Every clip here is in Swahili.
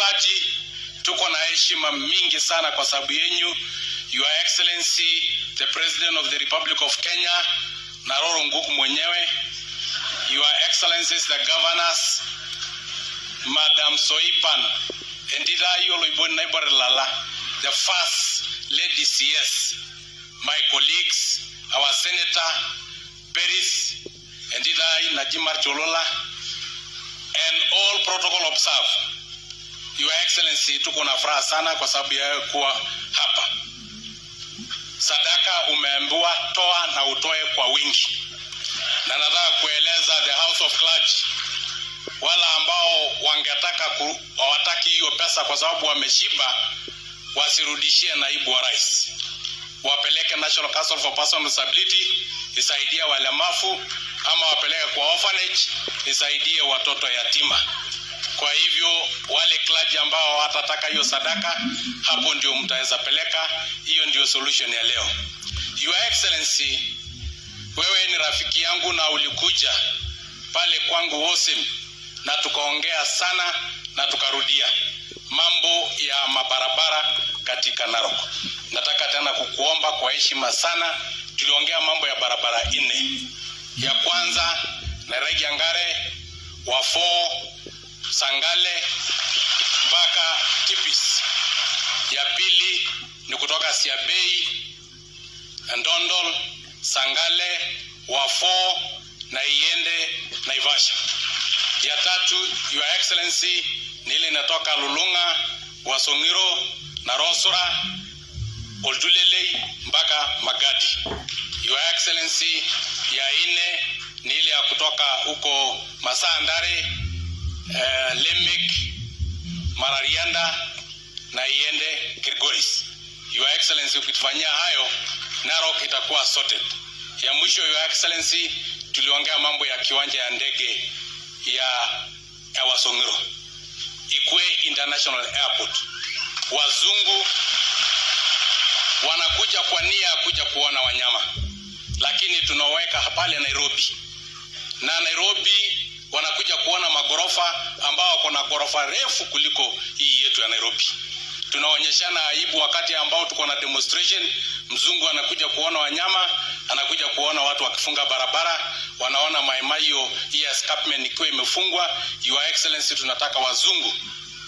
clergy, tuko na heshima mingi sana kwa sababu yenu. Your Excellency, the President of the Republic of Kenya, Naroro Nguku mwenyewe, Your Excellencies, the Governors, Madam Soipan, Endida Yoloibon Neighbor Lala, the First Lady CS, my colleagues, our Senator, Peris, Endida Najimar Cholola, and all protocol observed. Your Excellency, tuko na furaha sana kwa sababu ya kuwa hapa. Sadaka umeambiwa toa na utoe kwa wingi. Na nataka kueleza the House of Clergy, wala ambao wangetaka hawataki hiyo pesa kwa sababu wameshiba, wasirudishie naibu wa rais. Wapeleke National Council for Persons with Disability isaidie walemavu, ama wapeleke kwa orphanage isaidie watoto yatima. Kwa hivyo wale clergy ambao watataka hiyo sadaka, hapo ndio mtaweza peleka. Hiyo ndio solution ya leo. Your Excellency, wewe ni rafiki yangu na ulikuja pale kwangu Wosim na tukaongea sana na tukarudia mambo ya mabarabara katika Narok. Nataka tena kukuomba kwa heshima sana, tuliongea mambo ya barabara 4. Ya kwanza Nairobi Ngare, Wafo, Sangale mpaka Tipis. Ya pili ni kutoka Siabei, Ndondol, Sangale, Wafo na iende Naivasha. Ya tatu, Your Excellency, ni ile inatoka Lulunga, Wasongiro na Rosora, Oldulele mpaka Magadi. Your Excellency, ya ine ni ile ya kutoka huko Masandare, Lemik, Mararianda na iende Kilgoris. Your Excellency, ukitufanyia hayo, Narok itakuwa sorted. Ya mwisho, Your Excellency, tuliongea mambo ya kiwanja ya ndege ya Wasongiro, Ikwe International Airport. Wazungu wanakuja kwa nia kuja kuona wanyama, lakini tunaweka pale Nairobi. Na Nairobi wanakuja kuona magorofa ambao kuna gorofa refu kuliko hii yetu ya Nairobi. Tunaonyeshana aibu wakati ambao tuko na demonstration. Mzungu anakuja kuona wanyama, anakuja kuona watu wakifunga barabara, wanaona maimayo hii escarpment ikiwa imefungwa. Your Excellency, tunataka wazungu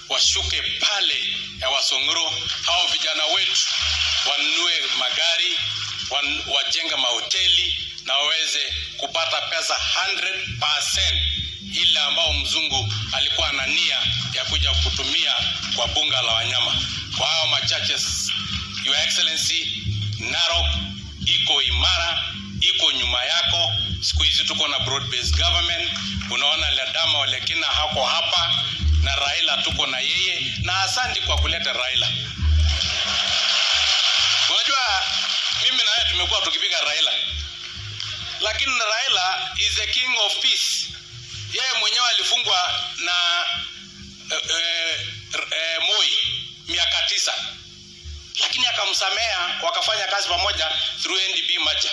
washuke pale ya Wasongiro, hao vijana wetu wanunue magari, wajenga mahoteli na waweze kupata pesa 100% ile ambao mzungu alikuwa na nia ya kuja kutumia kwa bunga la wanyama. Kwa hao machache, Your Excellency, Narok iko imara, iko nyuma yako. Siku hizi tuko na broad based government. Unaona Ledama Olekina hako hapa na Raila tuko na yeye, na asante kwa kuleta Raila. Unajua mimi na yeye tumekuwa tukipiga Raila, lakini Raila is the king of peace. Yeye mwenyewe alifungwa na Moi miaka 9, lakini akamsamea, wakafanya kazi pamoja through NDP Maja.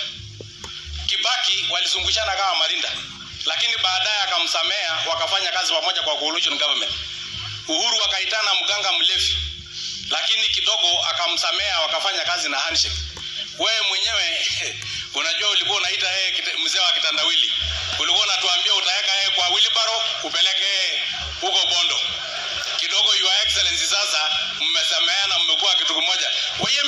Kibaki walizungushana kama Marinda, lakini baadaye akamsamea, wakafanya kazi pamoja kwa coalition government. Uhuru wakaitana mganga mlevi, lakini kidogo akamsamea, wakafanya kazi na handshake. Wewe mwenyewe unajua ulikuwa unaita yeye mzee wa kitandawili. Ulikuwa unatuambia utaweka yeye kwa wheelbarrow upeleke huko Bondo. Kidogo Your Excellency, sasa mmesameana, mmekuwa kitu kimoja. Wewe